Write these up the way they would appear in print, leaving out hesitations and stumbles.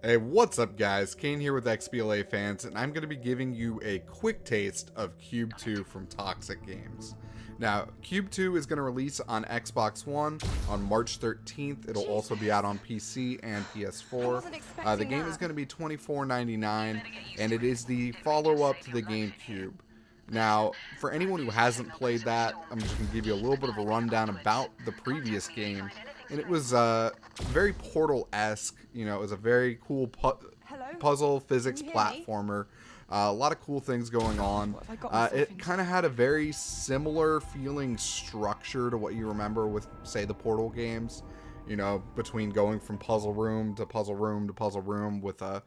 Hey, what's up guys? Kane here with XBLA fans, and I'm going to be giving you a quick taste of Qube 2 from Toxic Games. Now, Qube 2 is going to release on Xbox One on March 13th. It'll also be out on PC and PS4. The game is going to be $24.99, and it is the follow-up to the game Qube. Now, for anyone who hasn't played that, I'm just going to give you a little bit of a rundown about the previous game. And it was very Portal-esque. You know, it was a very cool puzzle physics platformer. A lot of cool things going on. It kind of had a very similar feeling structure to what you remember with, say, the Portal games. You know, between going from puzzle room to puzzle room to puzzle room with a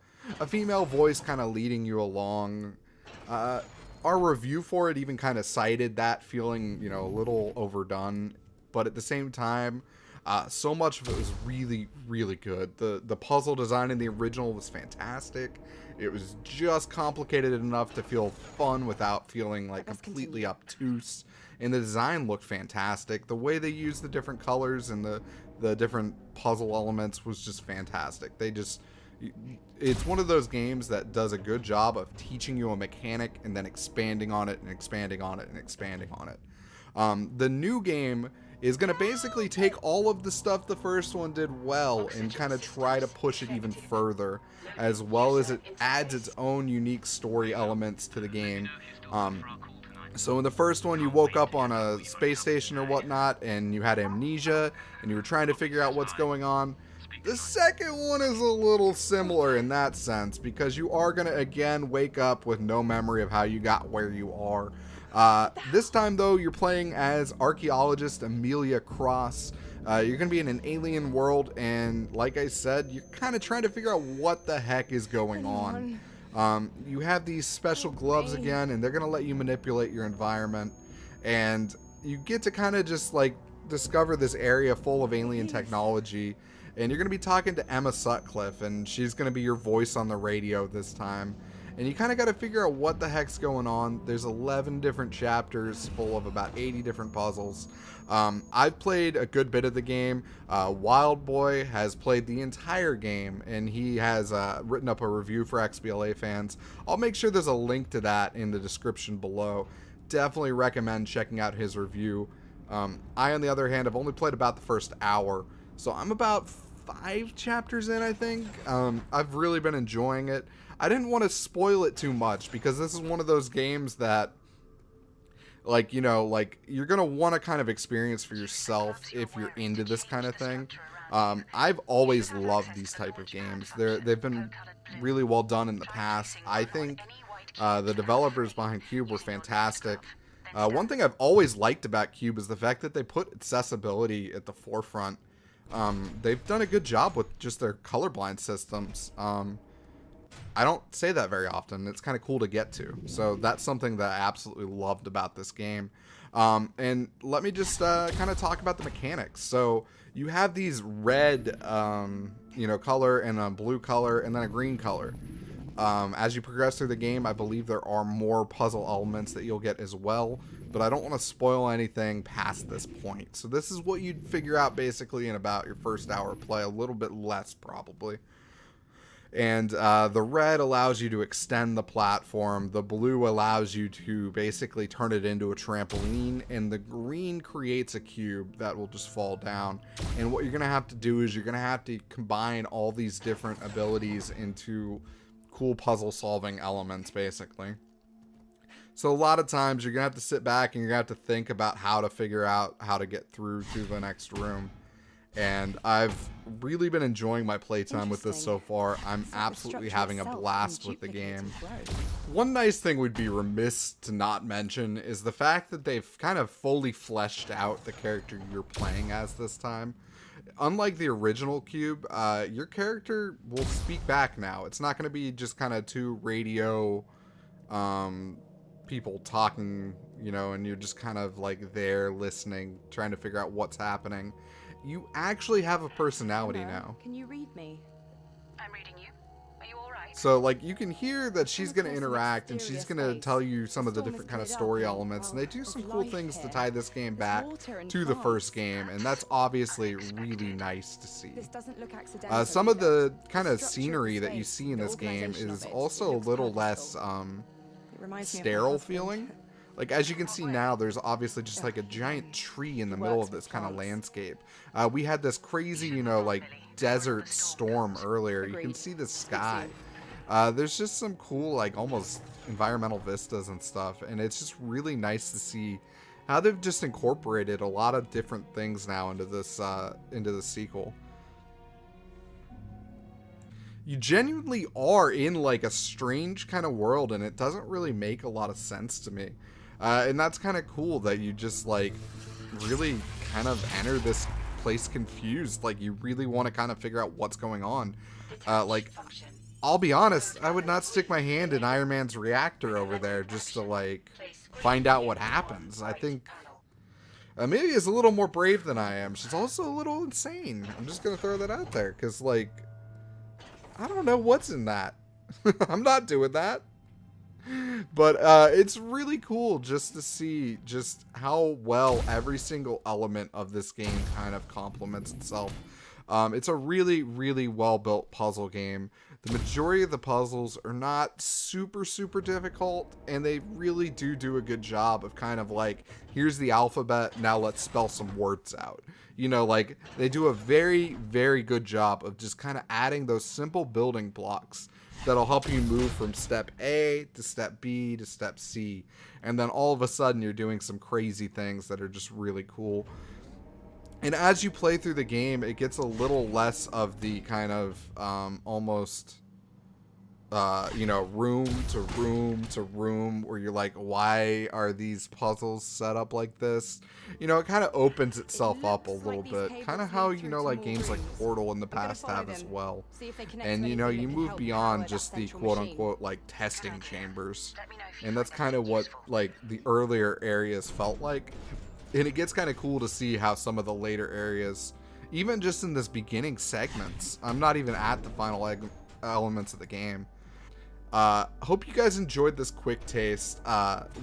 female voice kind of leading you along. Our review for it even kind of cited that feeling, you know, a little overdone. But at the same time, so much of it was really, really good. The puzzle design in the original was fantastic. It was just complicated enough to feel fun without feeling like completely obtuse. And the design looked fantastic. The way they used the different colors and the different puzzle elements was just fantastic. It's one of those games that does a good job of teaching you a mechanic and then expanding on it and expanding on it and expanding on it. The new game is going to basically take all of the stuff the first one did well and kind of try to push it even further, as well as it adds its own unique story elements to the game. So in the first one, you woke up on a space station or whatnot, and you had amnesia, and you were trying to figure out what's going on. The second one is a little similar in that sense, because you are going to again wake up with no memory of how you got where you are. This time though, you're playing as archaeologist Amelia Cross. You're going to be in an alien world, and like I said, you're kind of trying to figure out what the heck is going on. You have these special gloves again, and they're going to let you manipulate your environment, and you get to kind of just like discover this area full of alien technology. And you're going to be talking to Emma Sutcliffe, and she's going to be your voice on the radio this time. And you kind of got to figure out what the heck's going on. There's 11 different chapters full of about 80 different puzzles. I've played a good bit of the game. Wild Boy has played the entire game, and he has written up a review for XBLA fans. I'll make sure there's a link to that in the description below. Definitely recommend checking out his review. I, on the other hand, have only played about the first hour. So I'm about 5 chapters in, I think. I've really been enjoying it. I didn't want to spoil it too much, because this is one of those games that, like, you know, like, you're going to want to kind of experience for yourself if you're into this kind of thing. I've always loved these type of games. They've been really well done in the past. I think the developers behind Qube were fantastic. One thing I've always liked about Qube is the fact that they put accessibility at the forefront. They've done a good job with just their colorblind systems. I don't say that very often. It's kind of cool to get to. So that's something that I absolutely loved about this game. And let me just kind of talk about the mechanics. So you have these red, you know, color and a blue color and then a green color. As you progress through the game, I believe there are more puzzle elements that you'll get as well, but I don't want to spoil anything past this point. So this is what you'd figure out basically in about your first hour of play, a little bit less probably. And the red allows you to extend the platform, the blue allows you to basically turn it into a trampoline, and the green creates a cube that will just fall down. And what you're going to have to do is you're going to have to combine all these different abilities into cool puzzle solving elements basically. So a lot of times you're gonna have to sit back and you're gonna have to think about how to figure out how to get through to the next room. And I've really been enjoying my playtime with this so far. I'm absolutely having a blast with the game. One nice thing we'd be remiss to not mention is the fact that they've kind of fully fleshed out the character you're playing as this time. Unlike the original Qube, your character will speak back now. It's not going to be just kind of two radio people talking, you know, and you're just kind of like there listening, trying to figure out what's happening. You actually have a personality now. Can you read me? I'm reading you. Are you alright? So like you can hear that she's going to interact and she's going to tell you some of the different kind of story elements, and they do some cool things to tie this game back to the first game, and that's obviously really nice to see. Some of the kind of scenery that you see in this game is also a little less sterile feeling. Like, as you can see now, there's obviously just like a giant tree in the middle of this kind of landscape. We had this crazy, you know, like desert storm earlier. You can see the sky. There's just some cool, like, almost environmental vistas and stuff, and it's just really nice to see how they've just incorporated a lot of different things now into this sequel. You genuinely are in like a strange kind of world, and it doesn't really make a lot of sense to me. And that's kind of cool that you just like really kind of enter this place confused. Like you really want to kind of figure out what's going on. Like, I'll be honest, I would not stick my hand in Iron Man's reactor over there just to like find out what happens. I think Amelia is a little more brave than I am. She's also a little insane. I'm just going to throw that out there because like, I don't know what's in that. I'm not doing that. But it's really cool just to see just how well every single element of this game kind of complements itself. It's a really, really well-built puzzle game. The majority of the puzzles are not super, super difficult, and they really do a good job of kind of like, here's the alphabet, now let's spell some words out. You know, like, they do a very, very good job of just kind of adding those simple building blocks that'll help you move from step A to step B to step C. And then all of a sudden you're doing some crazy things that are just really cool. And as you play through the game, it gets a little less of the kind of almost, you know, room to room to room where you're like, why are these puzzles set up like this? You know, it kind of opens itself up a little bit. Kind of how, you know, like games like Portal in the past have as well. And, you know, you move beyond just the quote-unquote, like, testing chambers. And that's kind of what, like, the earlier areas felt like. And it gets kind of cool to see how some of the later areas, even just in this beginning segments, I'm not even at the final elements of the game. Hope you guys enjoyed this quick taste.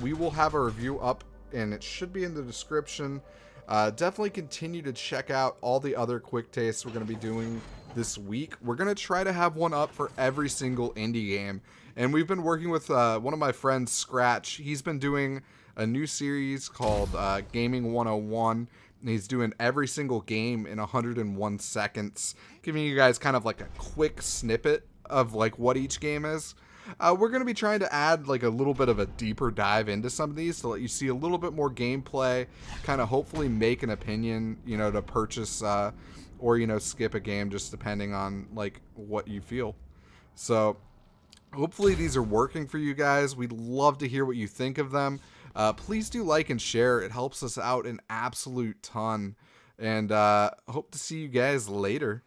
We will have a review up, and it should be in the description. Definitely continue to check out all the other quick tastes we're going to be doing this week. We're going to try to have one up for every single indie game. And we've been working with one of my friends, Scratch. He's been doing a new series called Gaming 101. And he's doing every single game in 101 seconds, giving you guys kind of like a quick snippet of like what each game is. We're going to be trying to add like a little bit of a deeper dive into some of these to let you see a little bit more gameplay, kind of hopefully make an opinion, you know, to purchase or, you know, skip a game just depending on like what you feel. So hopefully these are working for you guys. We'd love to hear what you think of them. Please do like and share. It helps us out an absolute ton. And hope to see you guys later.